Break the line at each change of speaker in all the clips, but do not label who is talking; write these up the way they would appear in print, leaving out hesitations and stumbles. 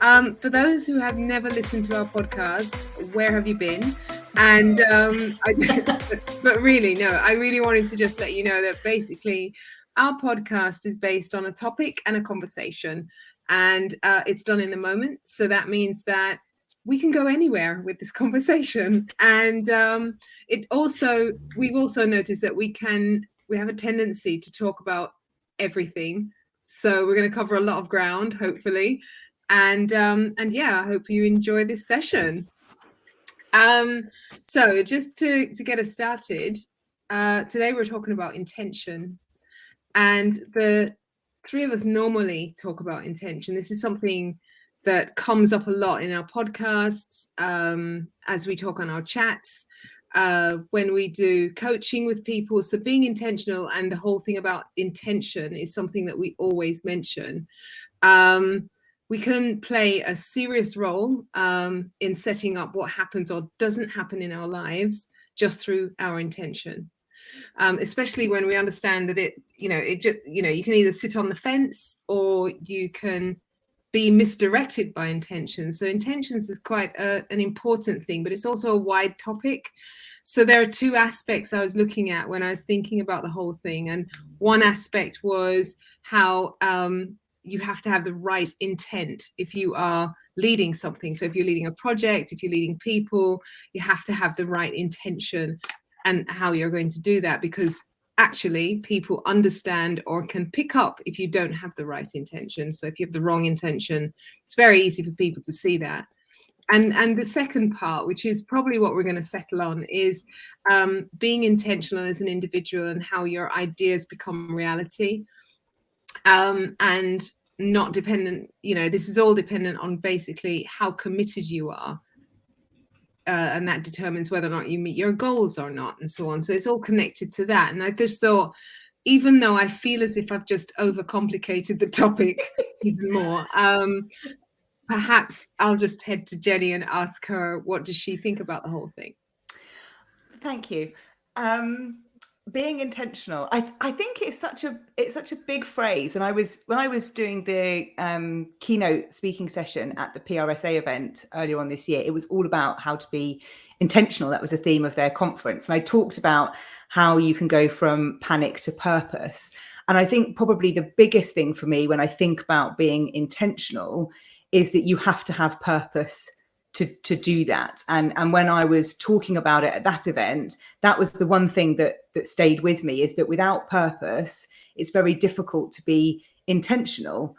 For those who have never listened to our podcast, where have you been? And but really, no, I really wanted to just let you know that basically our podcast is based on a topic and a conversation, and it's done in the moment. So that means that we can go anywhere with this conversation. And we've also noticed that we have a tendency to talk about everything. So we're going to cover a lot of ground, hopefully. And yeah, I hope you enjoy this session. So just to get us started, today we're talking about intention. And the three of us normally talk about intention. This is something that comes up a lot in our podcasts, as we talk on our chats, when we do coaching with people. So being intentional and the whole thing about intention is something that we always mention. We can play a serious role in setting up what happens or doesn't happen in our lives just through our intention. Especially when we understand that you can either sit on the fence or you can be misdirected by intentions. So intentions is quite an important thing, but it's also a wide topic. So there are two aspects I was looking at when I was thinking about the whole thing. And one aspect was how you have to have the right intent if you are leading something. So if you're leading a project, if you're leading people, you have to have the right intention and how you're going to do that, because actually people understand or can pick up if you don't have the right intention. So if you have the wrong intention, it's very easy for people to see that. And the second part, which is probably what we're going to settle on, is being intentional as an individual and how your ideas become reality. And not dependent, this is all dependent on basically how committed you are. And that determines whether or not you meet your goals or not, and so on. So it's all connected to that. And I just thought, even though I feel as if I've just overcomplicated the topic even more, perhaps I'll just head to Jenny and ask her, what does she think about the whole thing?
Thank you. Being intentional, I think it's such a big phrase. And when I was doing the keynote speaking session at the PRSA event earlier on this year, it was all about how to be intentional. That was the theme of their conference. And I talked about how you can go from panic to purpose. And I think probably the biggest thing for me when I think about being intentional is that you have to have purpose to do that. And when I was talking about it at that event, that was the one thing that stayed with me, is that without purpose, it's very difficult to be intentional,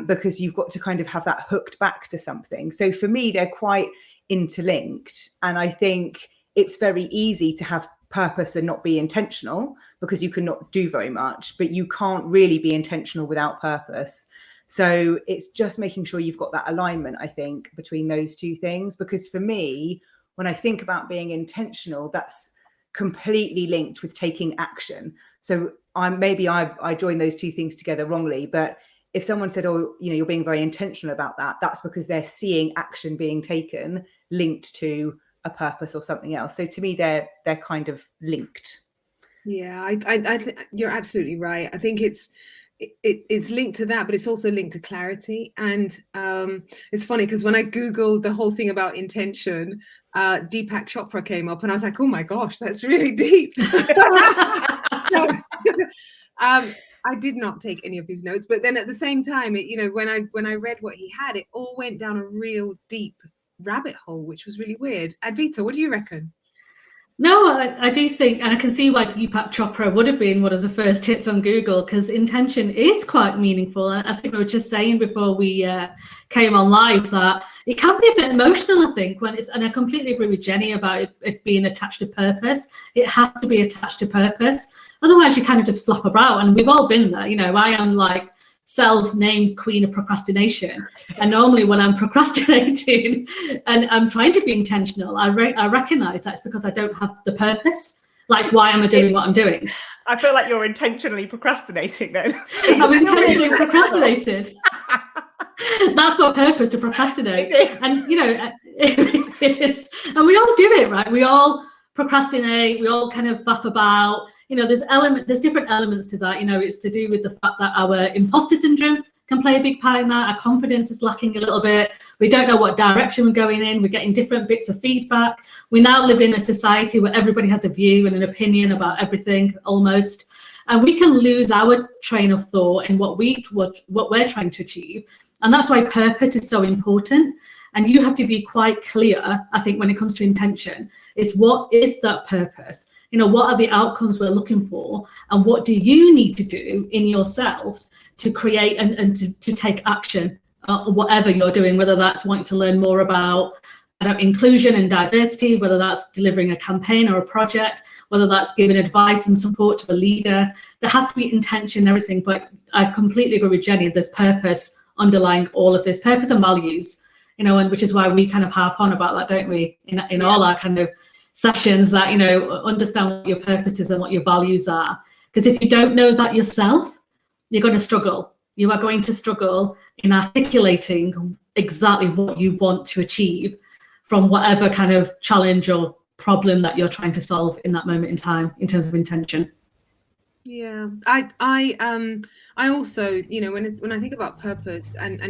because you've got to kind of have that hooked back to something. So for me, they're quite interlinked. And I think it's very easy to have purpose and not be intentional, because you cannot do very much, but you can't really be intentional without purpose. So it's just making sure you've got that alignment, I think, between those two things. Because for me, when I think about being intentional, that's completely linked with taking action. So I join those two things together wrongly. But if someone said, oh, you're being very intentional about that, that's because they're seeing action being taken linked to a purpose or something else. So to me, they're kind of linked.
Yeah, I you're absolutely right. I think it's linked to that, but it's also linked to clarity. And it's funny because when I Googled the whole thing about intention, Deepak Chopra came up, and I was like, oh my gosh, that's really deep. I did not take any of his notes, but then at the same time, when I read what he had, it all went down a real deep rabbit hole, which was really weird. Advita, what do you reckon?
No, I do think, and I can see why Deepak Chopra would have been one of the first hits on Google, because intention is quite meaningful. I think we were just saying before we came on live that it can be a bit emotional, I think, and I completely agree with Jenny about it being attached to purpose. It has to be attached to purpose. Otherwise, you kind of just flop about. And we've all been there. I am like self-named queen of procrastination, and normally when I'm procrastinating and I'm trying to be intentional, I recognize that's because I don't have the purpose. Like, why am I doing what I'm doing?
I feel like you're intentionally procrastinating then.
I'm intentionally procrastinated. That's my purpose, to procrastinate. And it is. And we all do it, right? We all procrastinate, we all kind of faff about. There's different elements to that. It's to do with the fact that our imposter syndrome can play a big part in that. Our confidence is lacking a little bit. We don't know what direction we're going in. We're getting different bits of feedback. We now live in a society where everybody has a view and an opinion about everything almost. And we can lose our train of thought in what we're trying to achieve. And that's why purpose is so important. And you have to be quite clear, I think, when it comes to intention, is what is that purpose? You know, what are the outcomes we're looking for? And what do you need to do in yourself to create and to take action, whatever you're doing, whether that's wanting to learn more about inclusion and diversity, whether that's delivering a campaign or a project, whether that's giving advice and support to a leader. There has to be intention and everything, but I completely agree with Jenny, there's purpose underlying all of this, purpose and values, you know, and which is why we kind of harp on about that, don't we, in all our kind of sessions, that, you know, understand what your purpose is and what your values are. Because if you don't know that yourself, you're going to struggle. You are going to struggle in articulating exactly what you want to achieve from whatever kind of challenge or problem that you're trying to solve in that moment in time in terms of intention.
Yeah, I also, you know, when I think about purpose, and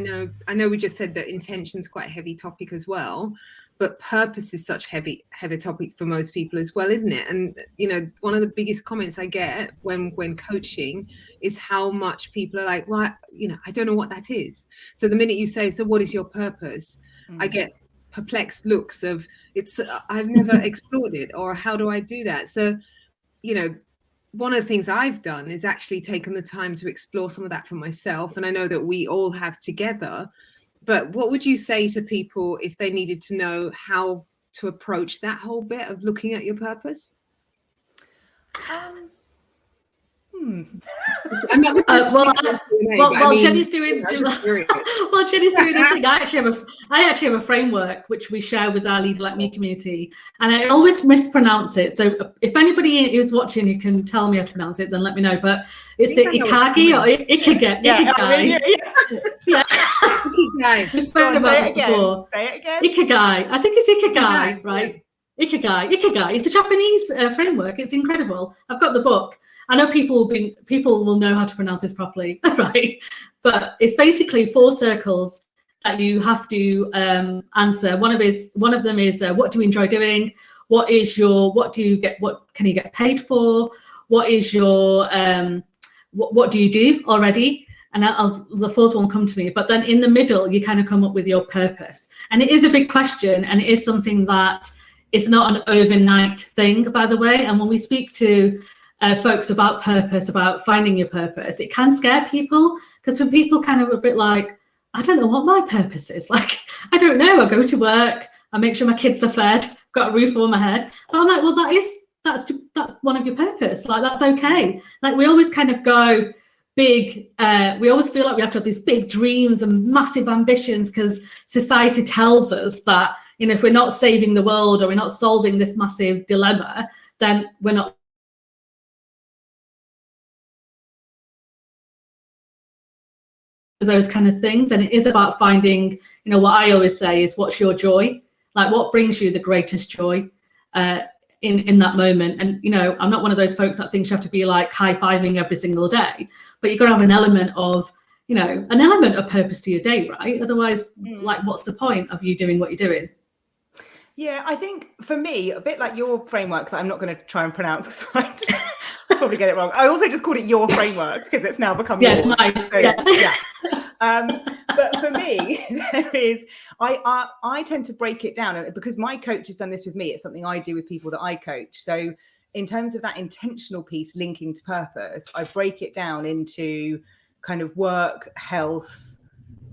I know we just said that intention is quite a heavy topic as well, but purpose is such heavy topic for most people as well, isn't it? And, you know, one of the biggest comments I get when coaching is how much people are like, well, you know, I don't know what that is. So the minute you say, so what is your purpose? I get perplexed looks of, I've never explored it, or how do I do that? So, you know, one of the things I've done is actually taken the time to explore some of that for myself. And I know that we all have together. But what would you say to people if they needed to know how to approach that whole bit of looking at your purpose? I'm not
well, Jenny's doing anything. I actually have a framework which we share with our Leader Like Me community, and I always mispronounce it. So if anybody who's watching who can tell me how to pronounce it, then let me know. But it's the Ikagi or Ikigai. Yeah. Ikigai. We've spoken about this before. Say it again. Ikigai. I think it's Ikigai, right? Ikigai. It's a Japanese framework. It's incredible. I've got the book. I know people will know how to pronounce this properly, right? But it's basically 4 circles that you have to answer. One of them is what do you enjoy doing? What can you get paid for? What is your what do you do already? And the 4th one will come to me. But then in the middle, you kind of come up with your purpose. And it is a big question, and it is something that it's not an overnight thing, by the way. And when we speak to folks about purpose, about finding your purpose, it can scare people, because when people kind of a bit like, I don't know what my purpose is. Like, I don't know. I go to work, I make sure my kids are fed, got a roof over my head. But I'm like, well, that's one of your purpose. Like, that's okay. Like, we always kind of go big. We always feel like we have to have these big dreams and massive ambitions, because society tells us that, you know, if we're not saving the world or we're not solving this massive dilemma, then we're not those kind of things. And it is about finding, you know, what I always say is, what's your joy? Like, what brings you the greatest joy in that moment? And, you know, I'm not one of those folks that thinks you have to be like high-fiving every single day, but you've got to have an element of, you know, an element of purpose to your day, right? Otherwise, like, what's the point of you doing what you're doing?
Yeah, I think for me, a bit like your framework that I'm not going to try and pronounce, because I'll probably get it wrong. I also just called it your framework because it's now become yours. But for me, there is, I tend to break it down, and because my coach has done this with me, it's something I do with people that I coach. So in terms of that intentional piece linking to purpose, I break it down into kind of work, health,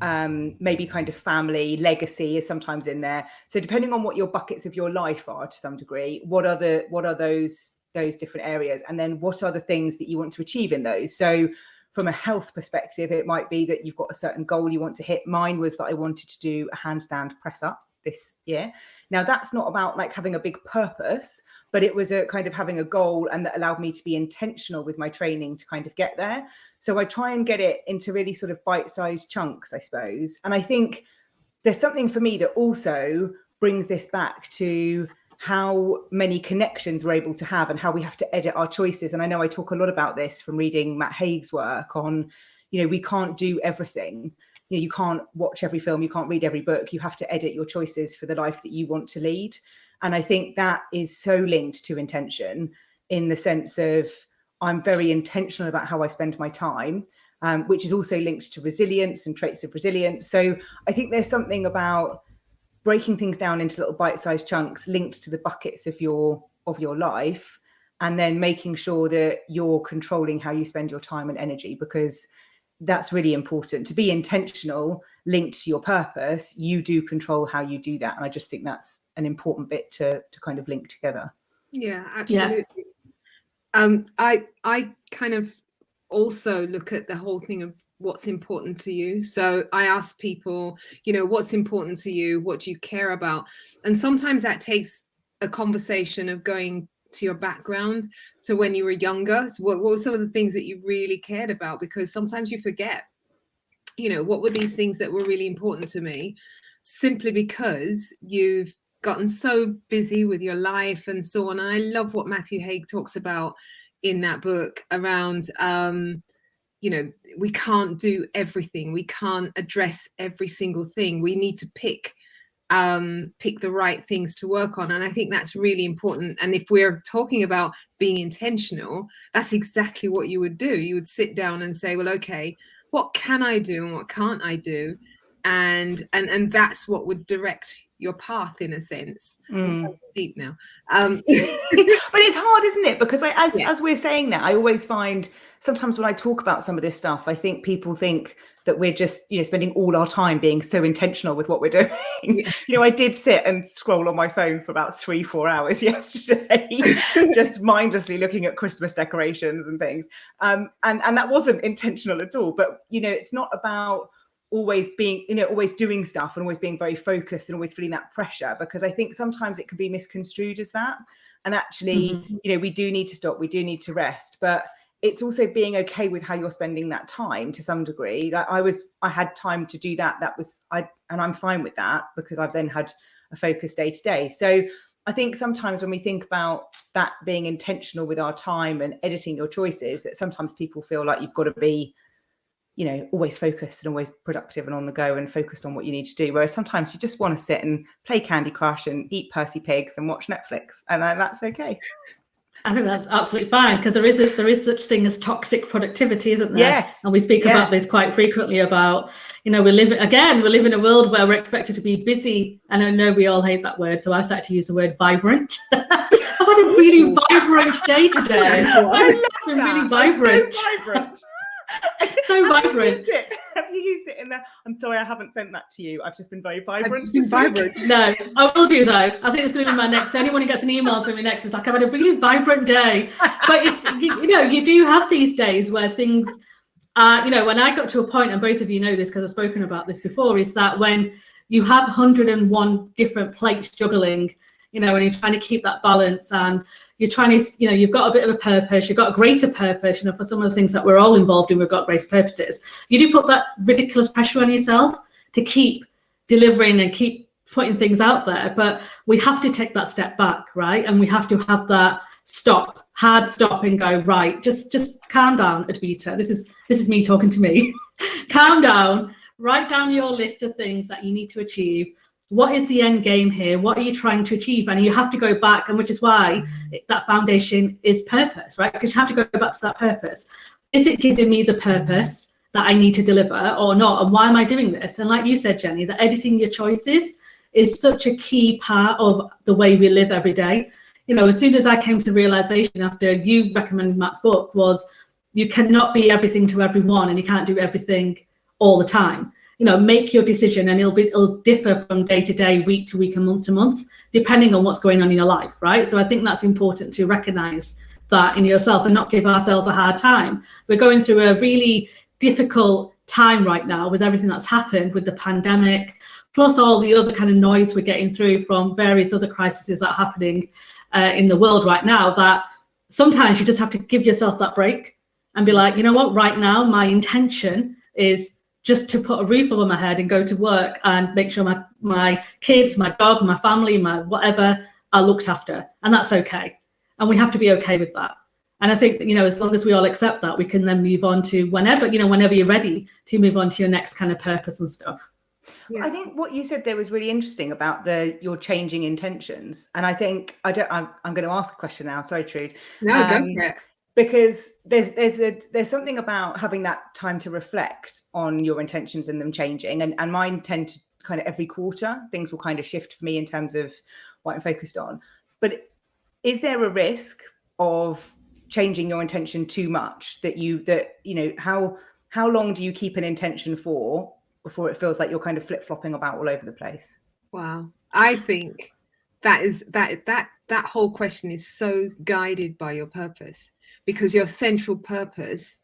maybe kind of family, legacy is sometimes in there. So depending on what your buckets of your life are to some degree, what are those different areas, and then what are the things that you want to achieve in those. So from a health perspective, it might be that you've got a certain goal you want to hit. Mine was that I wanted to do a handstand press up this year. Now, that's not about like having a big purpose, but it was a kind of having a goal, and that allowed me to be intentional with my training to kind of get there. So I try and get it into really sort of bite-sized chunks, I suppose. And I think there's something for me that also brings this back to how many connections we're able to have and how we have to edit our choices. And I know I talk a lot about this from reading Matt Haig's work on, you know, we can't do everything. You know, you can't watch every film, you can't read every book. You have to edit your choices for the life that you want to lead. And I think that is so linked to intention, in the sense of I'm very intentional about how I spend my time, which is also linked to resilience and traits of resilience. So I think there's something about breaking things down into little bite-sized chunks linked to the buckets of your life, and then making sure that you're controlling how you spend your time and energy, because that's really important. To be intentional, linked to your purpose, you do control how you do that. And I just think that's an important bit to kind of link together.
Yeah, absolutely. Yeah. I kind of also look at the whole thing of what's important to you. So I ask people, you know, what's important to you? What do you care about? And sometimes that takes a conversation of going to your background. So when you were younger, so what were some of the things that you really cared about? Because sometimes you forget, you know, what were these things that were really important to me, simply because you've gotten so busy with your life and so on. And I love what Matthew Haig talks about in that book around, you know, we can't do everything. We can't address every single thing. We need to pick the right things to work on. And I think that's really important. And if we're talking about being intentional, that's exactly what you would do. You would sit down and say, well, okay, what can I do and what can't I do? And that's what would direct your path, in a sense. I'm so deep now.
But it's hard, isn't it? Because as we're saying that, I always find sometimes when I talk about some of this stuff, I think people think that we're just, you know, spending all our time being so intentional with what we're doing. Yeah. You know, I did sit and scroll on my phone for about 3-4 hours yesterday, just mindlessly looking at Christmas decorations and things. And that wasn't intentional at all. But, you know, it's not about always being, you know, always doing stuff and always being very focused and always feeling that pressure, because I think sometimes it can be misconstrued as that. And actually, you know, we do need to stop, we do need to rest, but it's also being okay with how you're spending that time to some degree. Like I had time to do that. And I'm fine with that, because I've then had a focused day to day. So I think sometimes when we think about that being intentional with our time and editing your choices, that sometimes people feel like you've got to be, you know, always focused and always productive and on the go and focused on what you need to do. Whereas sometimes you just want to sit and play Candy Crush and eat Percy Pigs and watch Netflix, and that's okay.
I think that's absolutely fine, because there is such thing as toxic productivity, isn't there?
Yes.
And we speak about this quite frequently about, you know, we live in a world where we're expected to be busy. And I know we all hate that word, so I've started to use the word vibrant. I've had a really vibrant day today.
It's
been really vibrant.
So vibrant.
So vibrant.
Have you used it in there? I'm sorry, I haven't sent that to you. I've just been very vibrant.
No, I will do though. I think it's going to be my next. Anyone who gets an email from me next is like, I've had a really vibrant day. But it's, you know, you do have these days where things are, you know, when I got to a point, and both of you know this because I've spoken about this before, is that when you have 101 different plates juggling, you know, and you're trying to keep that balance, and you're trying to, you know, you've got a bit of a purpose, you've got a greater purpose, you know, for some of the things that we're all involved in, we've got greater purposes. You do put that ridiculous pressure on yourself to keep delivering and keep putting things out there. But we have to take that step back, right? And we have to have that hard stop and go, right, just calm down, Advita. This is me talking to me. Calm down, write down your list of things that you need to achieve. What is the end game here? What are you trying to achieve? And you have to go back, and which is why that foundation is purpose, right? Because you have to go back to that purpose. Is it giving me the purpose that I need to deliver or not? And why am I doing this? And like you said, Jenny, that editing your choices is such a key part of the way we live every day. You know, as soon as I came to the realization after you recommended Matt's book, was you cannot be everything to everyone, and you can't do everything all the time. You know, make your decision, and it'll differ from day to day, week to week, and month to month, depending on what's going on in your life, right? So I think that's important to recognize that in yourself and not give ourselves a hard time. We're going through a really difficult time right now with everything that's happened with the pandemic, plus all the other kind of noise we're getting through from various other crises that are happening in the world right now, that sometimes you just have to give yourself that break and be like, you know what, right now, my intention is just to put a roof over my head and go to work and make sure my kids, my dog, my family, my whatever are looked after. And that's okay. And we have to be okay with that. And I think, as long as we all accept that, we can then move on to whenever you're ready to move on to your next kind of purpose and stuff.
Yeah. I think what you said there was really interesting about your changing intentions. And I think I'm going to ask a question now. Sorry, Trude.
No, go for it.
Because there's something about having that time to reflect on your intentions and them changing. And mine tend to kind of every quarter, things will kind of shift for me in terms of what I'm focused on. But is there a risk of changing your intention too much how long do you keep an intention for before it feels like you're kind of flip-flopping about all over the place?
Wow. I think that whole question is so guided by your purpose, because your central purpose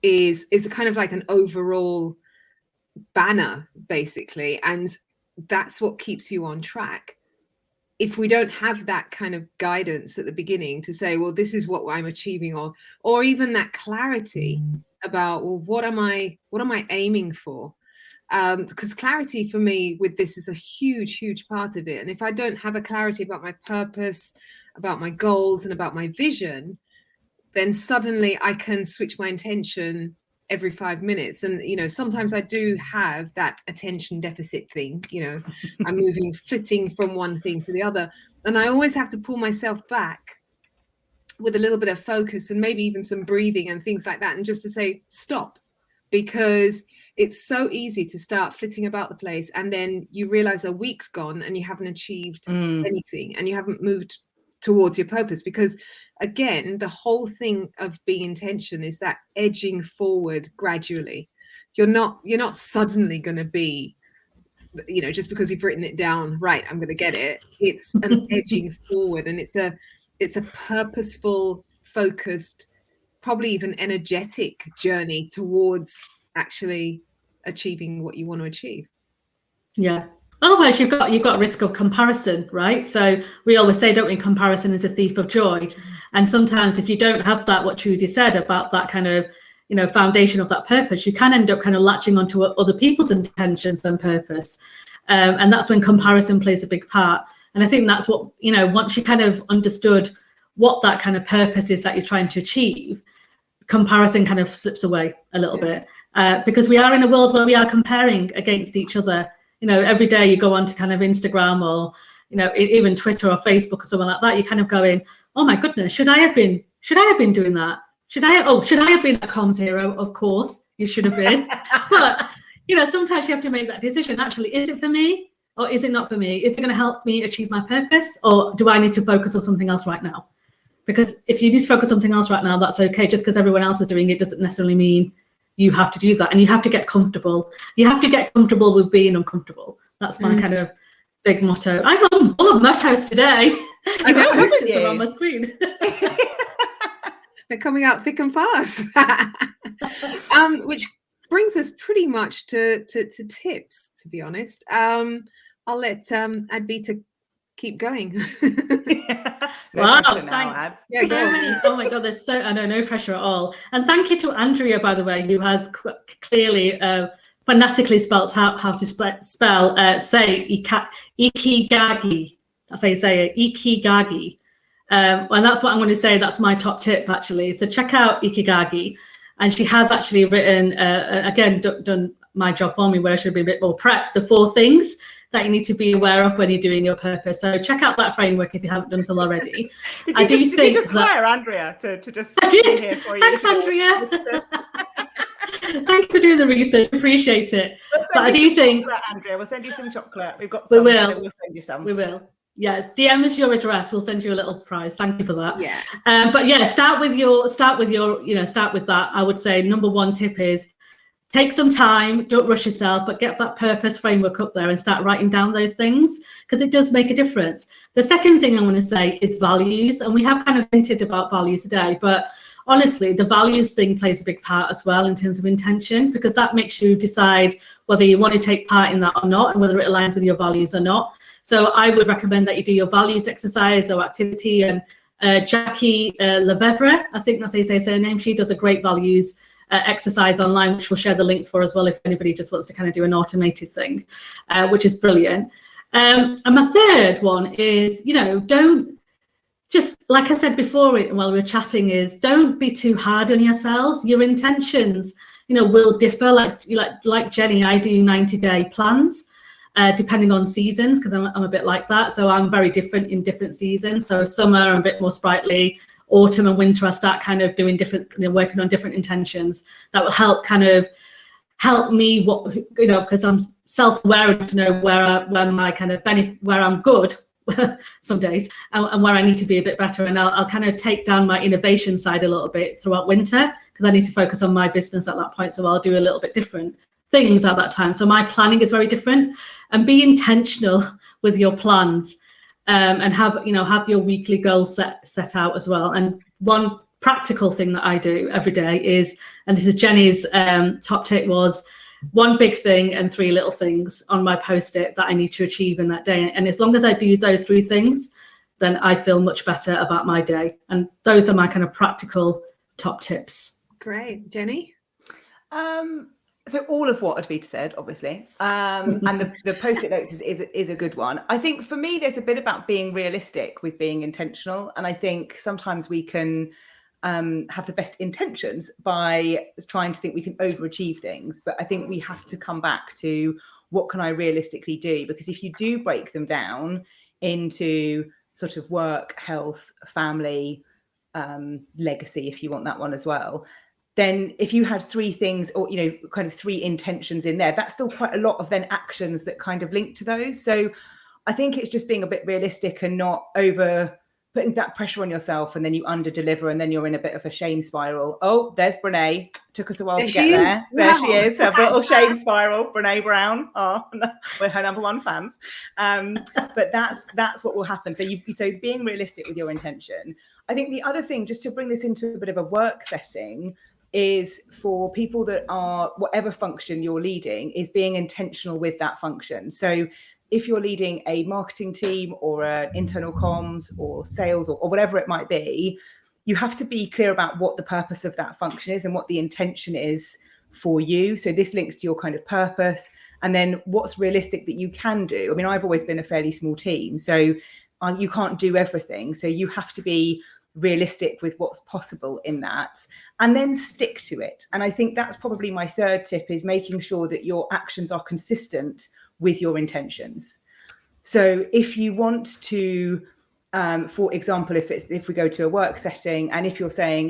is kind of like an overall banner, basically, and that's what keeps you on track. If we don't have that kind of guidance at the beginning to say, well, this is what I'm achieving, or even that clarity about, well, what am I aiming for? Because clarity for me with this is a huge part of it. And if I don't have a clarity about my purpose, about my goals, and about my vision, then suddenly I can switch my intention every 5 minutes. And, sometimes I do have that attention deficit thing, I'm flitting from one thing to the other. And I always have to pull myself back with a little bit of focus and maybe even some breathing and things like that. And just to say, stop, because it's so easy to start flitting about the place. And then you realize a week's gone and you haven't achieved anything, and you haven't moved towards your purpose. Because again, the whole thing of being intention is that edging forward gradually. You're not suddenly going to be, just because you've written it down, right, I'm going to get it. It's an edging forward, and it's a purposeful, focused, probably even energetic journey towards actually achieving what you want to achieve.
Yeah. Otherwise, you've got risk of comparison, right? So we always say, don't we, comparison is a thief of joy. And sometimes if you don't have that, what Trudy said about that kind of, foundation of that purpose, you can end up kind of latching onto other people's intentions and purpose. And that's when comparison plays a big part. And I think that's what, once you kind of understood what that kind of purpose is that you're trying to achieve, comparison kind of slips away a little bit. Because we are in a world where we are comparing against each other. Every day you go on to kind of Instagram or, even Twitter or Facebook or something like that, you're kind of going, oh my goodness, should I have been doing that? Should I have been a comms hero? Of course, you should have been. But, sometimes you have to make that decision. Actually, is it for me or is it not for me? Is it going to help me achieve my purpose, or do I need to focus on something else right now? Because if you need to focus on something else right now, that's okay. Just because everyone else is doing it doesn't necessarily mean you have to do that. And you have to get comfortable. You have to get comfortable with being uncomfortable. That's my kind of big motto. I'm full of mottos today.
I know, haven't you?
On my screen.
They're coming out thick and fast. Which brings us pretty much to tips, to be honest. I'll let Advita keep going.
Wow, thanks. Yeah, so many. Oh my God, no pressure at all. And thank you to Andrea, by the way, who has clearly phonetically spelt out how to spell say Ikigagi. That's how you say it, Ikigagi. And that's what I'm going to say. That's my top tip, actually. So check out Ikigagi. And she has actually written, again, done my job for me, where I should be a bit more prepped, the 4 things that you need to be aware of when you're doing your purpose. So check out that framework if you haven't done so already.
Did you just hire Andrea to just be here for you?
Thanks, Andrea. Thank you for doing the research. Appreciate it.
But I do think, Andrea, we'll send you some chocolate. We've got some.
We will.
So we'll send you some.
We will. Yes, DM us your address. We'll send you a little prize. Thank you for that.
Yeah.
But yeah, start with that. I would say number 1 tip is take some time, don't rush yourself, but get that purpose framework up there and start writing down those things, because it does make a difference. The second thing I want to say is values. And we have kind of hinted about values today, but honestly, the values thing plays a big part as well in terms of intention, because that makes you decide whether you want to take part in that or not, and whether it aligns with your values or not. So I would recommend that you do your values exercise or activity. And Jackie Lefebvre, I think that's how you say her name, she does a great values exercise online, which we'll share the links for as well if anybody just wants to kind of do an automated thing, which is brilliant. And my third one is, just like I said before while we were chatting, is don't be too hard on yourselves. Your intentions, will differ. Like Jenny, I do 90-day plans, depending on seasons, because I'm a bit like that. So I'm very different in different seasons. So summer, I'm a bit more sprightly. Autumn and winter, I start kind of doing different, working on different intentions that will help me, because I'm self-aware to know where my kind of benefit, where I'm good some days, and where I need to be a bit better. And I'll kind of take down my innovation side a little bit throughout winter, because I need to focus on my business at that point. So I'll do a little bit different things at that time. So my planning is very different, and be intentional with your plans, and have your weekly goals set out as well. And one practical thing that I do every day is, and this is Jenny's top tip, was one big thing and 3 little things on my post-it that I need to achieve in that day. And as long as I do those 3 things, then I feel much better about my day. And those are my kind of practical top tips.
Great. Jenny?
So all of what Advita said, obviously, and the post-it notes is a good one. I think for me, there's a bit about being realistic with being intentional. And I think sometimes we can have the best intentions by trying to think we can overachieve things. But I think we have to come back to, what can I realistically do? Because if you do break them down into sort of work, health, family, legacy, if you want that one as well, then if you had 3 things, or kind of 3 intentions in there, that's still quite a lot of then actions that kind of link to those. So I think it's just being a bit realistic and not over putting that pressure on yourself, and then you under deliver, and then you're in a bit of a shame spiral. Oh, there's Brene. Took us a while to get there. There she is, her little shame spiral. Brene Brown. Oh, we're her #1 fans. But that's what will happen. So being realistic with your intention. I think the other thing, just to bring this into a bit of a work setting, is for people that are, whatever function you're leading, is being intentional with that function. So if you're leading a marketing team or an internal comms or sales or whatever it might be, you have to be clear about what the purpose of that function is and what the intention is for you. So this links to your kind of purpose, and then what's realistic that you can do. I mean, I've always been a fairly small team, so you can't do everything. So you have to be realistic with what's possible in that, and then stick to it. And I think that's probably my 3rd tip, is making sure that your actions are consistent with your intentions. So if you want to, for example, if we go to a work setting, and if you're saying,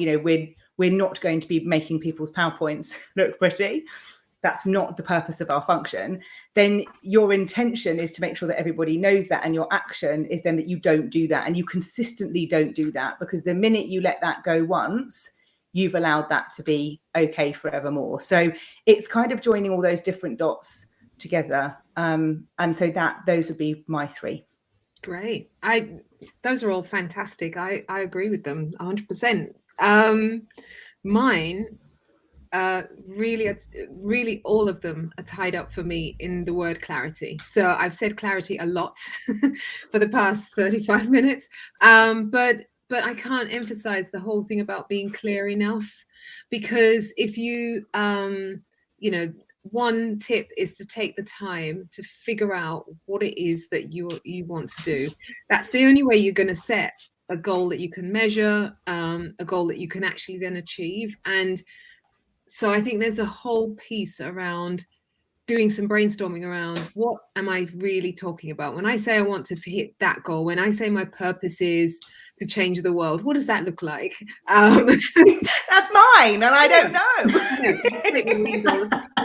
we're not going to be making people's PowerPoints look pretty, that's not the purpose of our function, then your intention is to make sure that everybody knows that, and your action is then that you don't do that, and you consistently don't do that, because the minute you let that go once, you've allowed that to be okay forevermore. So it's kind of joining all those different dots together, and so those would be my 3.
Great. Those are all fantastic. I agree with them 100%. Mine, really all of them are tied up for me in the word clarity. So I've said clarity a lot for the past 35 minutes, but I can't emphasize the whole thing about being clear enough, because if you one tip is to take the time to figure out what it is that you want to do. That's the only way you're going to set a goal that you can measure, a goal that you can actually then achieve. And so I think there's a whole piece around doing some brainstorming around, what am I really talking about? When I say I want to hit that goal, when I say my purpose is to change the world, what does that look like?
That's mine, and I don't know.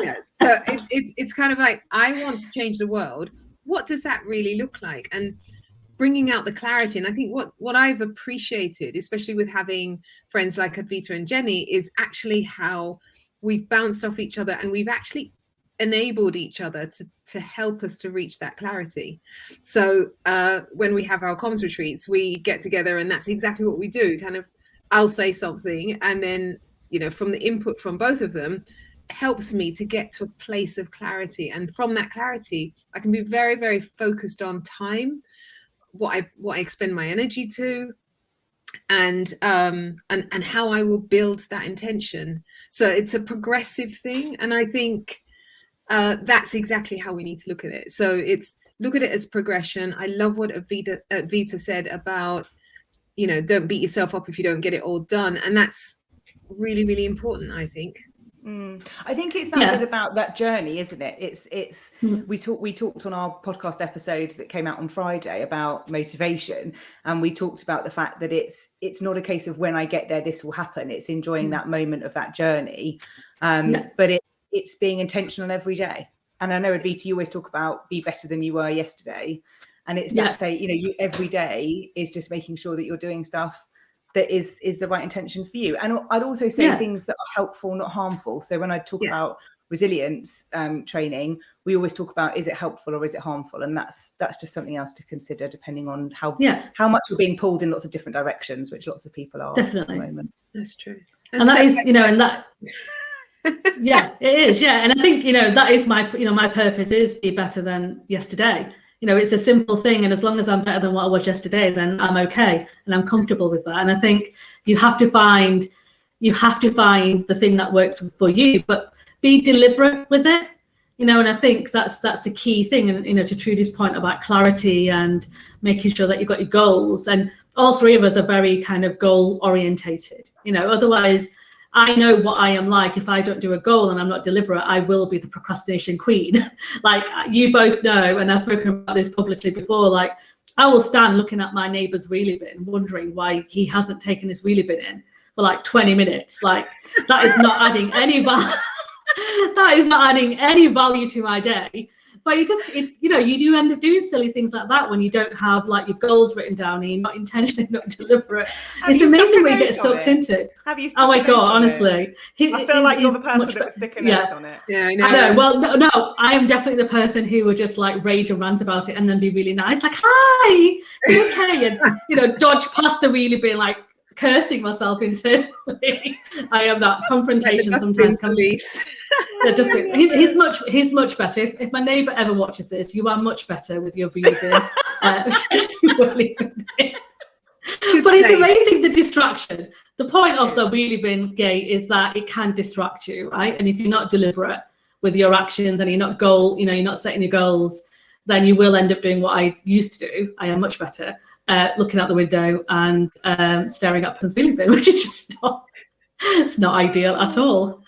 Yeah. So it's kind of like, I want to change the world. What does that really look like? And bringing out the clarity. And I think what I've appreciated, especially with having friends like Advita and Jenny, is actually how we've bounced off each other, and we've actually enabled each other to help us to reach that clarity. So when we have our comms retreats, we get together, and that's exactly what we do. Kind of, I'll say something, and then, from the input from both of them, helps me to get to a place of clarity. And from that clarity, I can be very, very focused on time, what I expend my energy to, and how I will build that intention. So it's a progressive thing, and I think that's exactly how we need to look at it. So look at it as progression. I love what Advita said about, don't beat yourself up if you don't get it all done. And that's really, really important, I think.
I think it's that bit about that journey, isn't it? It's we talked on our podcast episode that came out on Friday about motivation, and we talked about the fact that it's not a case of when I get there this will happen. It's enjoying that moment of that journey, but it's being intentional every day. And I know, Advita, you always talk about be better than you were yesterday, and it's that say you every day is just making sure that you're doing stuff that is the right intention for you. And I'd also say things that are helpful, not harmful. So when I talk about resilience training, we always talk about, is it helpful or is it harmful? And that's just something else to consider, depending on how much you're being pulled in lots of different directions, which lots of people are at the moment.
That's true.
And that is, and that it is, and I think that is my my purpose, is be better than yesterday. It's a simple thing, and as long as I'm better than what I was yesterday, then I'm okay and I'm comfortable with that. And I think you have to find the thing that works for you, but be deliberate with it. And I think that's the key thing. And to Trudy's point about clarity and making sure that you've got your goals, and all three of us are very kind of goal orientated. Otherwise, I know what I am like. If I don't do a goal and I'm not deliberate, I will be the procrastination queen. Like you both know, and I've spoken about this publicly before, like I will stand looking at my neighbour's wheelie bin, wondering why he hasn't taken his wheelie bin in for like 20 minutes. Like that is not adding any value. That is not adding any value to my day. But you do end up doing silly things like that when you don't have like your goals written down and you're not intentionally, not deliberate. It's amazing what you get sucked into.
Oh
my God, honestly.
I feel like you're the person that would stick a note on it.
Yeah, I
know. Well, no, I am definitely the person who would just like rage and rant about it and then be really nice, like, hi, you okay? And, dodge past the wheelie bin, like cursing myself internally. I am that confrontation sometimes can be. He's much better. If my neighbour ever watches this, you are much better with your wheelie bin. But it's amazing, the distraction. The point of the wheelie bin gate is that it can distract you, right? And if you're not deliberate with your actions and you're not setting your goals, then you will end up doing what I used to do. I am much better. Looking out the window and staring up at the wheelie bin, which is just not ideal at all.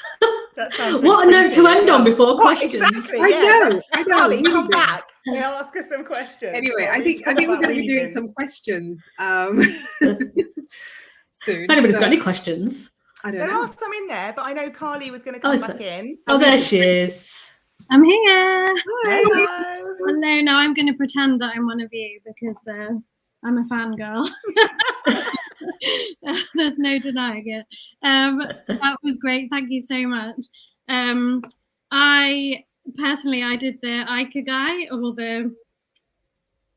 What a note to end on before questions.
Exactly,
I know.
Carly, come back. I'll ask us some questions.
Anyway, I think we're going to be doing some questions soon.
If anybody's got any questions.
I don't know.
There are some in there, but I know Carly was going to come back in.
Oh, there she is.
I'm here.
Hello.
Hello. Now I'm going to pretend that I'm one of you because I'm a fangirl. There's no denying it. That was great. Thank you so much. I did the Ikigai, or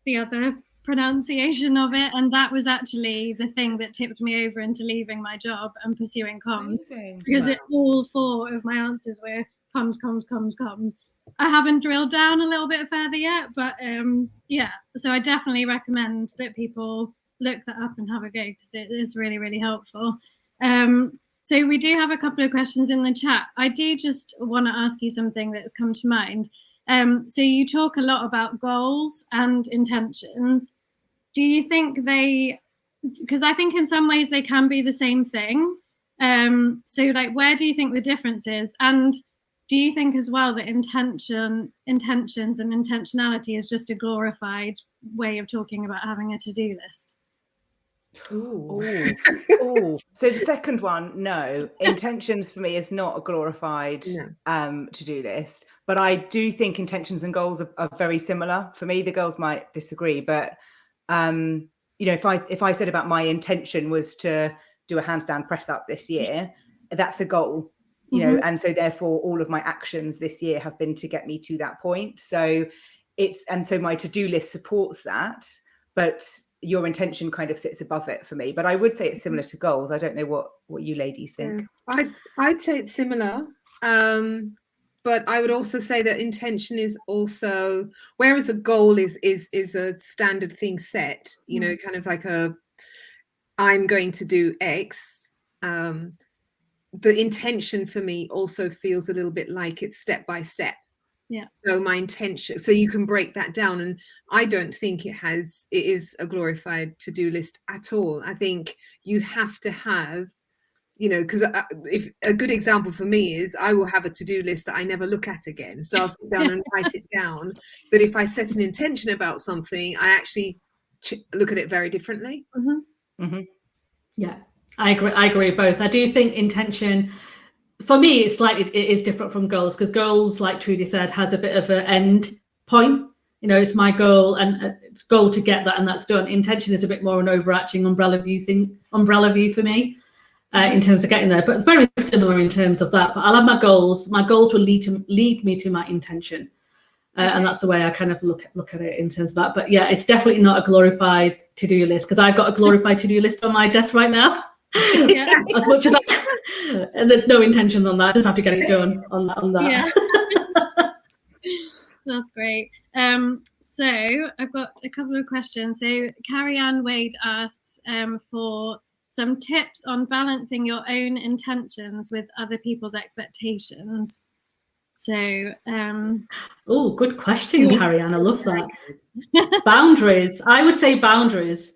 the other pronunciation of it, and that was actually the thing that tipped me over into leaving my job and pursuing comms.
Amazing.
Because all four of my answers were comms. I haven't drilled down a little bit further yet, but so I definitely recommend that people look that up and have a go, because it is really, really helpful. So we do have a couple of questions in the chat. I do just want to ask you something that's come to mind. So you talk a lot about goals and intentions. Do you think because I think in some ways they can be the same thing. So like, where do you think the difference is? And do you think as well that intentions and intentionality is just a glorified way of talking about having a to-do list?
Ooh. So the second one, no. Intentions for me is not a glorified to-do list, but I do think intentions and goals are very similar. For me, the girls might disagree, but if I said about my intention was to do a handstand press up this year, that's a goal. And so therefore all of my actions this year have been to get me to that point. So so my to-do list supports that, but your intention kind of sits above it for me. But I would say it's similar to goals. I don't know what you ladies think.
I'd say it's similar. But I would also say that intention is also, whereas a goal is a standard thing set, kind of like I'm going to do X. The intention for me also feels a little bit like it's step by step.
Yeah.
So my intention, so you can break that down. And I don't think it is a glorified to-do list at all. I think you have to have, because if a good example for me is I will have a to-do list that I never look at again. So I'll sit down and write it down. But if I set an intention about something, I actually look at it very differently.
Yeah, I agree both. I do think intention, for me, it is different from goals, because goals, like Trudy said, has a bit of an end point. It's my goal and it's goal to get that, and that's done. Intention is a bit more an overarching umbrella view for me. In terms of getting there, but it's very similar in terms of that. But I'll have my goals. My goals will lead me to my intention, and that's the way I kind of look at it in terms of that. But yeah, it's definitely not a glorified to-do list, because I've got a glorified to-do list on my desk right now. As much as and there's no intentions on that. I just have to get it done on that.
Yeah. That's great. So I've got a couple of questions. So Carrie Ann Wade asks for some tips on balancing your own intentions with other people's expectations. So,
good question, Carrie Ann. I love that. Boundaries. I would say boundaries.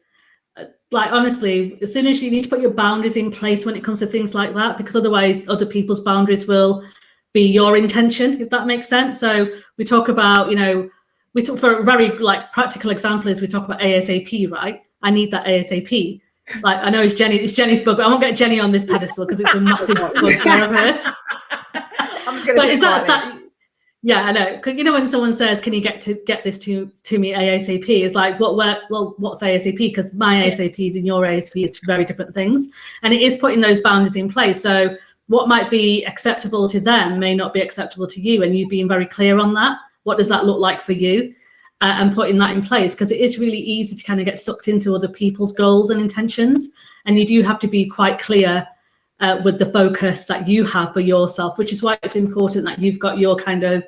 Like, honestly, as soon as you need to put your boundaries in place when it comes to things like that, because otherwise other people's boundaries will be your intention, if that makes sense. So we talk about, we talk, for a very practical example, is we talk about ASAP, right? I need that ASAP. Like, I know it's Jenny's book, but I won't get Jenny on this pedestal because it's a massive book of hers. But is that yeah, I know. When someone says, "Can you get this to me ASAP?" It's like, what's ASAP? Because my ASAP and your ASAP is very different things, and it is putting those boundaries in place. So what might be acceptable to them may not be acceptable to you, and you being very clear on that. What does that look like for you? And putting that in place, because it is really easy to kind of get sucked into other people's goals and intentions, and you do have to be quite clear with the focus that you have for yourself, which is why it's important that you've got your kind of,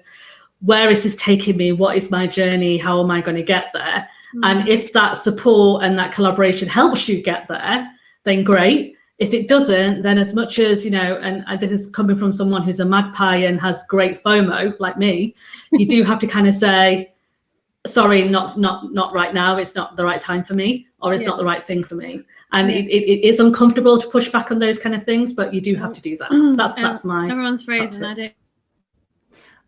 where is this taking me? What is my journey? How am I going to get there? And if that support and that collaboration helps you get there, then great. If it doesn't, then as much as, and this is coming from someone who's a magpie and has great FOMO like me, you do have to kind of say, sorry, not right now. It's not the right time for me, or it's not the right thing for me. And it is uncomfortable to push back on those kind of things, but you do have to do that. That's my.
Everyone's frozen. I do.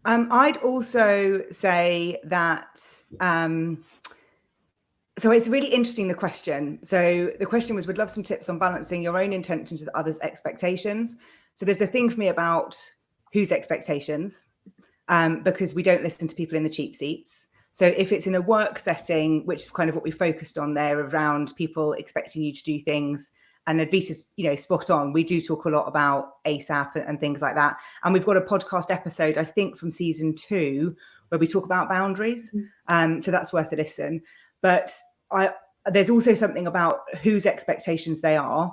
I'd also say that. So it's really interesting, the question. So the question was, would love some tips on balancing your own intentions with others' expectations. So there's a thing for me about whose expectations, because we don't listen to people in the cheap seats. So if it's in a work setting, which is kind of what we focused on there, around people expecting you to do things, and Advita's, spot on. We do talk a lot about ASAP and things like that. And we've got a podcast episode, I think, from season 2, where we talk about boundaries. So that's worth a listen. But there's also something about whose expectations they are,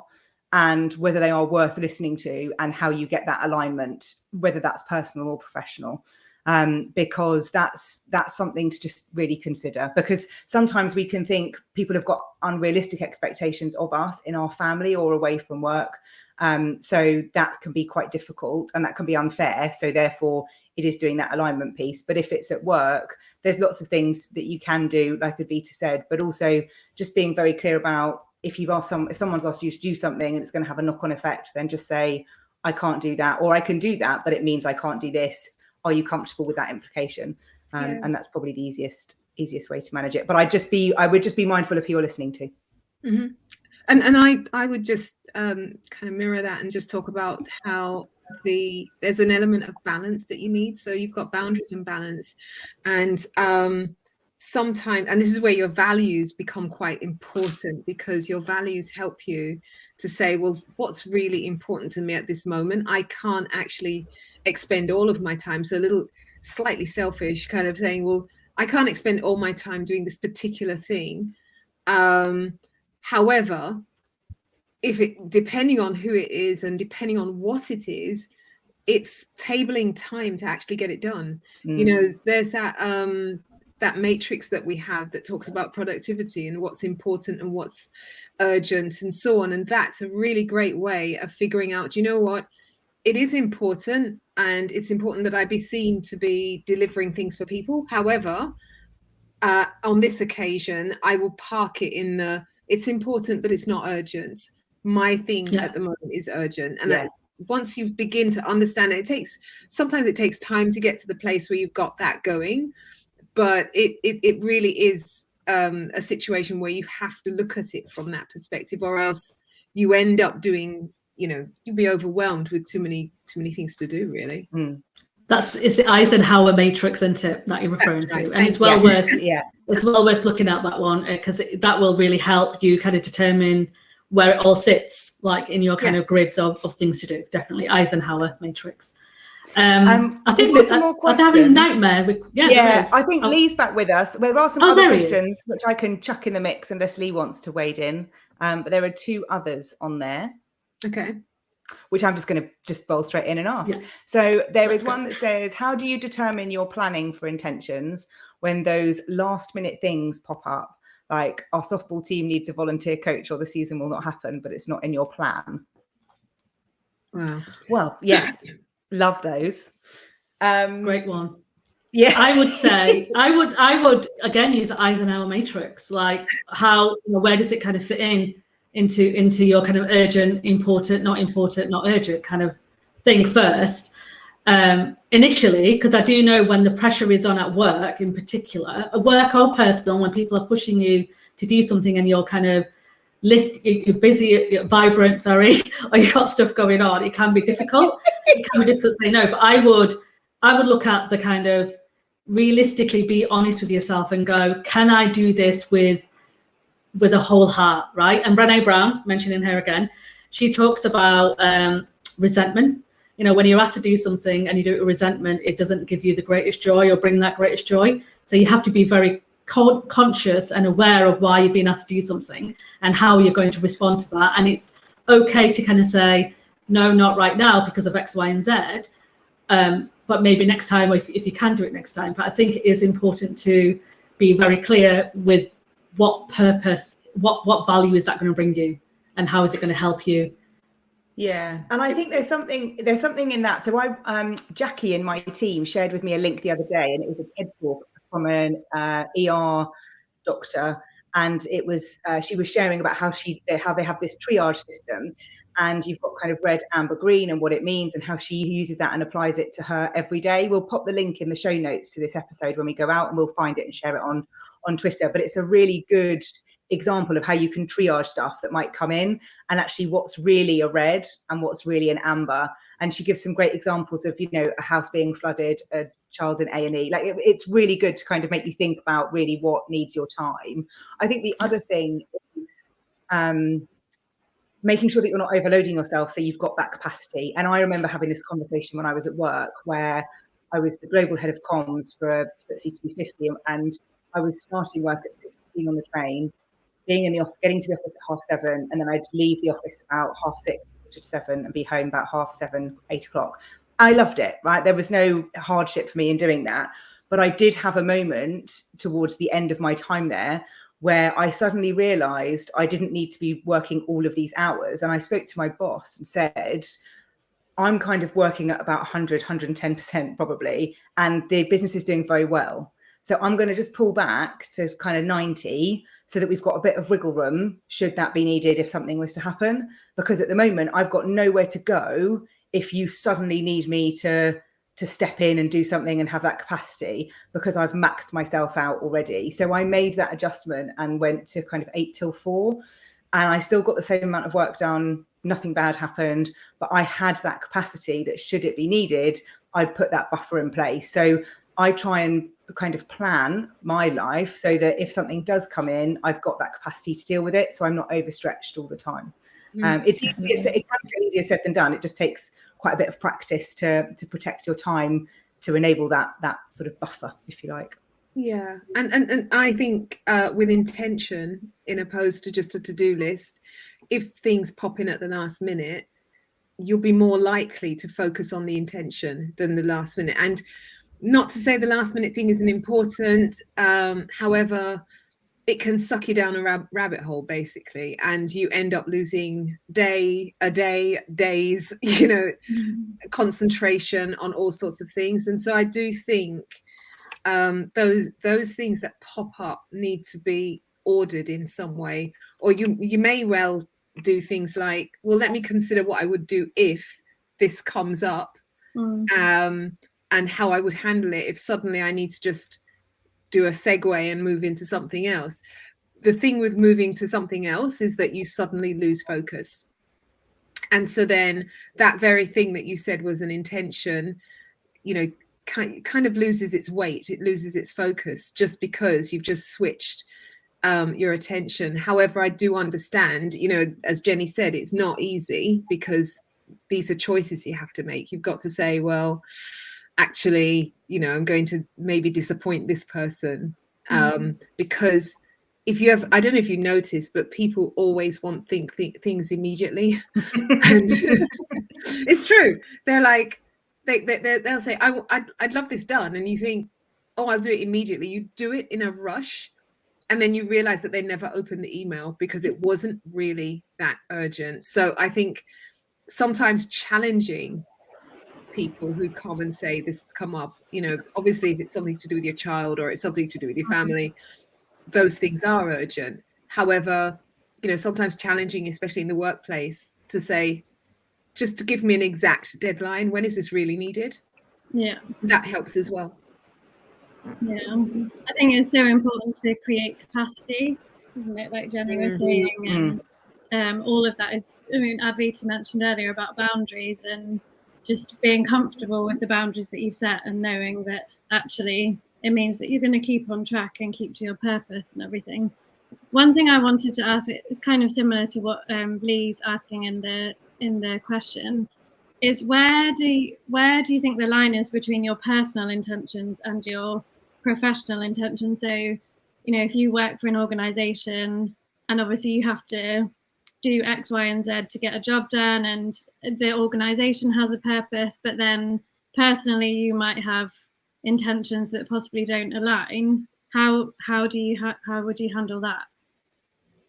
and whether they are worth listening to, and how you get that alignment, whether that's personal or professional. Because that's something to just really consider, because sometimes we can think people have got unrealistic expectations of us in our family or away from work. So that can be quite difficult, and that can be unfair. So therefore it is doing that alignment piece. But if it's at work, there's lots of things that you can do, like Advita said, but also just being very clear about, if someone's asked you to do something and it's going to have a knock-on effect, then just say, I can't do that, or I can do that, but it means I can't do this. Are you comfortable with that implication? And that's probably the easiest way to manage it. But I would just be mindful of who you're listening to.
Mm-hmm. And I would just kind of mirror that and just talk about how there's an element of balance that you need. So you've got boundaries and balance, and sometimes, and this is where your values become quite important, because your values help you to say, well, what's really important to me at this moment? I can't actually expend all of my time. So a little slightly selfish kind of saying, well, I can't expend all my time doing this particular thing. However, depending on who it is and depending on what it is, it's tabling time to actually get it done. There's that matrix that we have that talks about productivity and what's important and what's urgent and so on. And that's a really great way of figuring out, you know what, it is important, and it's important that I be seen to be delivering things for people. However, on this occasion, I will park it in the, it's important, but it's not urgent. My thing at the moment is urgent. And once you begin to understand it, sometimes it takes time to get to the place where you've got that going, but it really is a situation where you have to look at it from that perspective, or else you end up doing, you'll be overwhelmed with too many things to do, really.
It's the Eisenhower matrix, isn't it, that you're referring to? And it's well worth it's well worth looking at that one, because that will really help you kind of determine where it all sits, like in your kind of grids of things to do. Definitely Eisenhower matrix. I think there's some more questions. I'm having a nightmare.
I think Lee's back with us. There are some other questions which I can chuck in the mix unless Lee wants to wade in. But there are 2 others on there.
Okay.
Which I'm just going to bowl straight in and ask. So there is one that says, how do you determine your planning for intentions when those last minute things pop up? Like, our softball team needs a volunteer coach, or the season will not happen, but it's not in your plan.
Wow.
Well, yes. Love those.
Great one.
Yeah.
I would say, I would again use the Eisenhower matrix. Like, how, where does it kind of fit into your kind of urgent, important, not urgent kind of thing first, initially, because I do know when the pressure is on at work in particular, work or personal, when people are pushing you to do something and you're kind of you're busy, you're vibrant, or you've got stuff going on, it can be difficult. It can be difficult to say no, but I would look at the kind of realistically be honest with yourself and go, can I do this with a whole heart, right? And Brené Brown, mentioning her again, she talks about resentment. When you're asked to do something and you do it with resentment, it doesn't give you the greatest joy or bring that greatest joy. So you have to be very conscious and aware of why you've been asked to do something and how you're going to respond to that. And it's okay to kind of say, no, not right now because of X, Y, and Z. But maybe next time, or if you can do it next time. But I think it is important to be very clear with what purpose, what value is that going to bring you, and how is it going to help you?
Yeah, and I think there's something in that. So Jackie in my team shared with me a link the other day, and it was a TED talk from an ER doctor, and it was she was sharing about how they have this triage system, and you've got kind of red, amber, green, and what it means, and how she uses that and applies it to her every day. We'll pop the link in the show notes to this episode when we go out, and we'll find it and share it on Twitter. But it's a really good example of how you can triage stuff that might come in, and actually what's really a red and what's really an amber. And she gives some great examples of, a house being flooded, a child in A&E. Like, it's really good to kind of make you think about really what needs your time. I think the other thing is making sure that you're not overloading yourself, so you've got that capacity. And I remember having this conversation when I was at work, where I was the global head of comms for FTSE 250, and I was starting work at 6:15 on the train, being in the office, getting to the office at 7:30, and then I'd leave the office about 6:30 to 7 and be home about 7:30, 8 o'clock. I loved it, right? There was no hardship for me in doing that. But I did have a moment towards the end of my time there where I suddenly realized I didn't need to be working all of these hours. And I spoke to my boss and said, I'm kind of working at about 100, 110% probably, and the business is doing very well. So I'm going to just pull back to kind of 90 so that we've got a bit of wiggle room should that be needed if something was to happen. Because at the moment, I've got nowhere to go if you suddenly need me to step in and do something and have that capacity, because I've maxed myself out already. So I made that adjustment and went to kind of 8 till 4. And I still got the same amount of work done. Nothing bad happened, but I had that capacity that should it be needed, I'd put that buffer in place. So I try and kind of plan my life so that if something does come in, I've got that capacity to deal with it. So I'm not overstretched all the time. It can be easier said than done. It just takes quite a bit of practice to protect your time, to enable that sort of buffer, if you like.
Yeah, and I think with intention, in opposed to just a to-do list, if things pop in at the last minute, you'll be more likely to focus on the intention than the last minute. And not to say the last minute thing isn't important, however, it can suck you down a rabbit hole, basically, and you end up losing days, you know, concentration on all sorts of things. And so I do think those things that pop up need to be ordered in some way, or you may well do things like, well, let me consider what I would do if this comes up, and how I would handle it if suddenly I need to just do a segue and move into something else. The thing with moving to something else is that you suddenly lose focus. And so then that very thing that you said was an intention, you know, kind of loses its weight. It loses its focus just because you've just switched your attention. However, I do understand, you know, as Jenny said, it's not easy because these are choices you have to make. You've got to say, well, actually, you know, I'm going to maybe disappoint this person, because if you have, I don't know if you noticed, but people always want things immediately. And it's true. They're like, they'll say, I'd love this done. And you think, oh, I'll do it immediately. You do it in a rush. And then you realize that they never opened the email because it wasn't really that urgent. So I think sometimes challenging people who come and say this has come up, you know, obviously if it's something to do with your child or it's something to do with your family, those things are urgent. However, you know, sometimes challenging, especially in the workplace, to say, just to give me an exact deadline, when is this really needed?
Yeah,
that helps as well.
Yeah, I think it's so important to create capacity, isn't it, like Jenny was saying, and all of that is, I mean, Advita mentioned earlier about boundaries and just being comfortable with the boundaries that you've set and knowing that actually it means that you're going to keep on track and keep to your purpose and everything. One thing I wanted to ask, it's kind of similar to what Lee's asking in the question, is where do you think the line is between your personal intentions and your professional intentions? So, you know, if you work for an organization and obviously you have to do X, Y, and Z to get a job done, and the organization has a purpose, but then personally you might have intentions that possibly don't align. How would you handle that?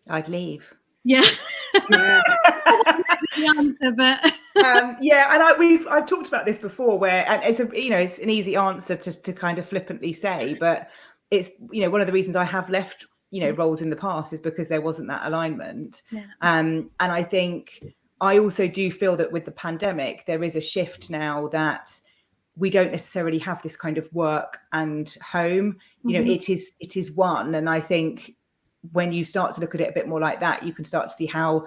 I'd leave.
Yeah.
Yeah.
The answer, but
yeah, and I've talked about this before, where, and it's it's an easy answer to kind of flippantly say, but it's, you know, one of the reasons I have left, you know, roles in the past is because there wasn't that alignment.
Yeah.
And I think I also do feel that with the pandemic there is a shift now that we don't necessarily have this kind of work and home, you know, it is one. And I think when you start to look at it a bit more like that, you can start to see how,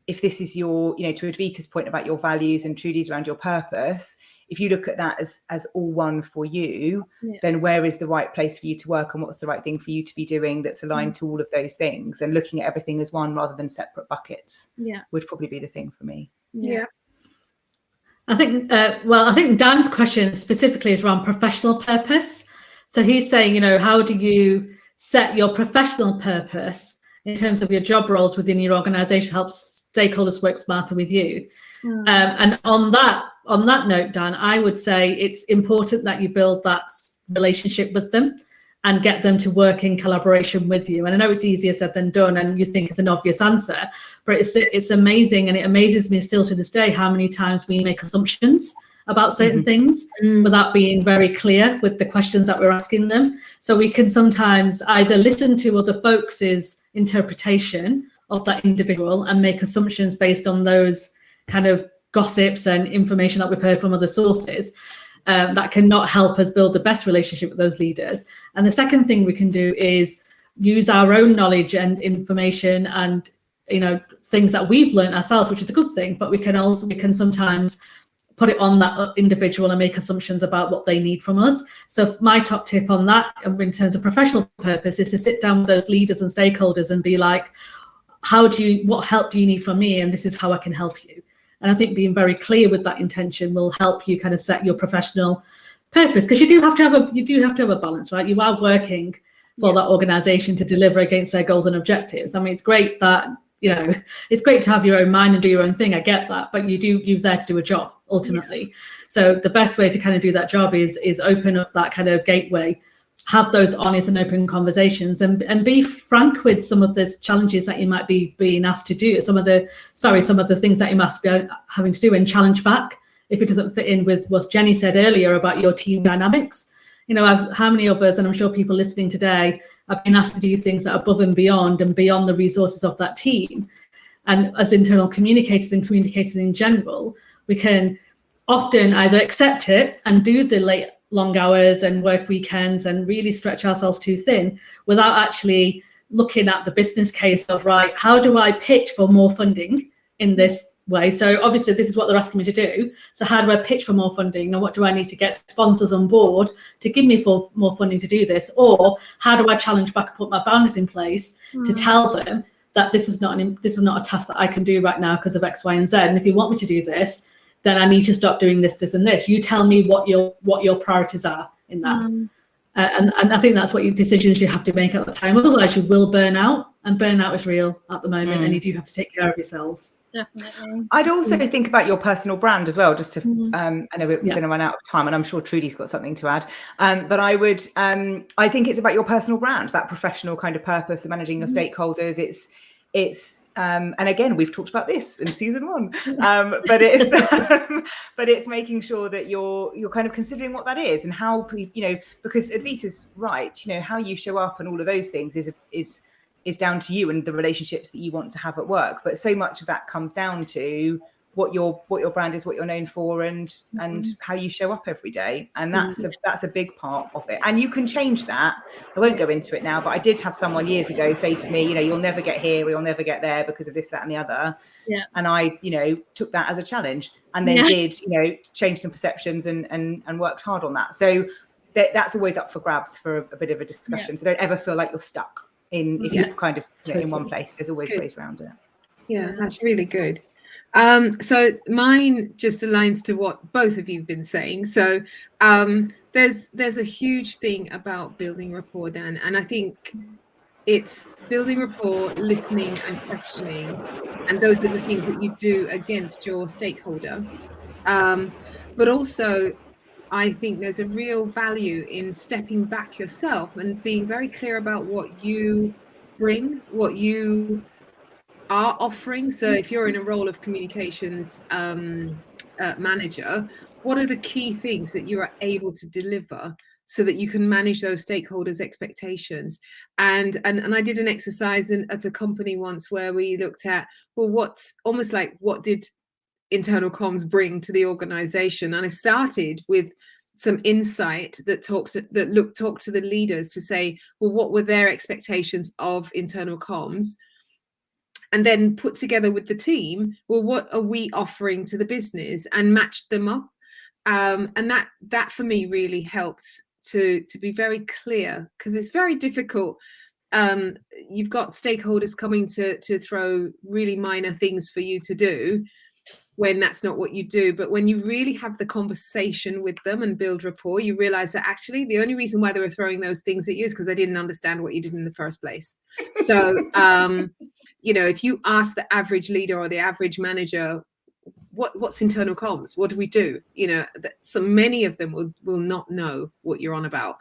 if this is your, you know, to Advita's point about your values and Trudy's around your purpose, if you look at that as all one for you, then where is the right place for you to work and what's the right thing for you to be doing that's aligned to all of those things, and looking at everything as one rather than separate buckets would probably be the thing for me.
Yeah.
I think, I think Dan's question specifically is around professional purpose. So he's saying, you know, how do you set your professional purpose in terms of your job roles within your organization, helps stakeholders work smarter with you? And on that note, Dan, I would say it's important that you build that relationship with them and get them to work in collaboration with you. And I know it's easier said than done, and you think it's an obvious answer, but it's amazing, and it amazes me still to this day how many times we make assumptions about certain things without being very clear with the questions that we're asking them. So we can sometimes either listen to other folks' interpretation of that individual and make assumptions based on those kind of gossips and information that we've heard from other sources, that cannot help us build the best relationship with those leaders. And the second thing we can do is use our own knowledge and information and, you know, things that we've learned ourselves, which is a good thing, but we can sometimes put it on that individual and make assumptions about what they need from us. So my top tip on that in terms of professional purpose is to sit down with those leaders and stakeholders and be like, what help do you need from me? And this is how I can help you. And I think being very clear with that intention will help you kind of set your professional purpose, because you do have to have a balance, right? You are working for that organization to deliver against their goals and objectives. I mean, it's great that, you know, it's great to have your own mind and do your own thing. I get that, but you're there to do a job ultimately. So the best way to kind of do that job is open up that kind of gateway have those honest and open conversations and be frank with some of the challenges that you might be being asked to do, some of the things that you must be having to do, and challenge back if it doesn't fit in with what Jenny said earlier about your team dynamics. You know, how many of us, and I'm sure people listening today, have been asked to do things that are above and beyond the resources of that team. And as internal communicators and communicators in general, we can often either accept it and do the late long hours and work weekends and really stretch ourselves too thin without actually looking at the business case of, right, how do I pitch for more funding in this way? So obviously this is what they're asking me to do. So how do I pitch for more funding, and what do I need to get sponsors on board to give me more funding to do this? Or how do I challenge back and put my boundaries in place to tell them that this is not a task that I can do right now because of X, Y, and Z. And if you want me to do this, then I need to stop doing this, this, and this. You tell me what your priorities are in that. And I think that's what your decisions you have to make at the time. Otherwise, you will burn out, and burnout is real at the moment, and you do have to take care of yourselves.
Definitely.
I'd also think about your personal brand as well, just to, I know we're going to run out of time, and I'm sure Trudy's got something to add. But I would, I think it's about your personal brand, that professional kind of purpose of managing your stakeholders. It's and again, we've talked about this in season 1, but it's making sure that you're kind of considering what that is and how, you know, because Advita's right, you know, how you show up and all of those things is down to you and the relationships that you want to have at work. But so much of that comes down to what your brand is, what you're known for, and how you show up every day. And that's a big part of it. And you can change that. I won't go into it now, but I did have someone years ago say to me, you know, you'll never get here or you'll never get there because of this, that, and the other. Yeah. And I, you know, took that as a challenge and then did, you know, change some perceptions and worked hard on that. So that's always up for grabs for a bit of a discussion. So don't ever feel like you're stuck if you're kind of in one place. There's always ways around it.
Yeah, that's really good. So mine just aligns to what both of you've been saying. So there's a huge thing about building rapport, Dan, and I think it's building rapport, listening and questioning, and those are the things that you do against your stakeholder. But also, I think there's a real value in stepping back yourself and being very clear about what you bring, what you are offering. So if you're in a role of communications manager, what are the key things that you are able to deliver so that you can manage those stakeholders' expectations? And I did an exercise at a company once where we looked at, well, what did internal comms bring to the organization? And I started with some insight that talked to the leaders to say, well, what were their expectations of internal comms? And then put together with the team, well, what are we offering to the business, and matched them up. And that for me really helped to be very clear, because it's very difficult. You've got stakeholders coming to throw really minor things for you to do when that's not what you do. But when you really have the conversation with them and build rapport, you realize that actually the only reason why they were throwing those things at you is because they didn't understand what you did in the first place. So, you know, if you ask the average leader or the average manager, what's internal comms? What do we do? You know, so many of them will not know what you're on about.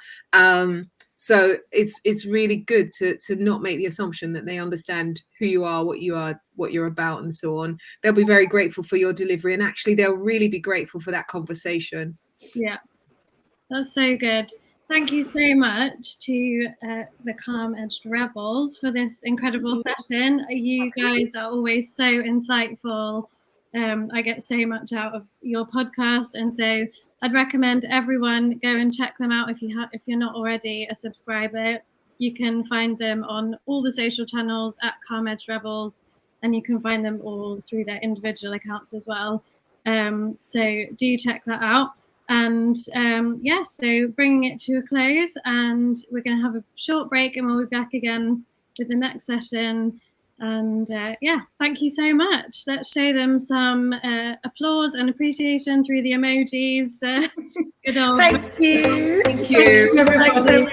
So it's really good to not make the assumption that they understand who you are, what you're about, and so on. They'll be very grateful for your delivery, and actually they'll really be grateful for that conversation.
Yeah, that's so good. Thank you so much to the Calm Edged Rebels for this incredible session. You guys are always so insightful. I get so much out of your podcast, and so I'd recommend everyone go and check them out if you're not already a subscriber. You can find them on all the social channels at Calm Edged Rebels, and you can find them all through their individual accounts as well. So do check that out. And so bringing it to a close, and we're going to have a short break, and we'll be back again with the next session. And thank you so much. Let's show them some applause and appreciation through the emojis. Good old.
Thank you.
Thank you.
Everybody.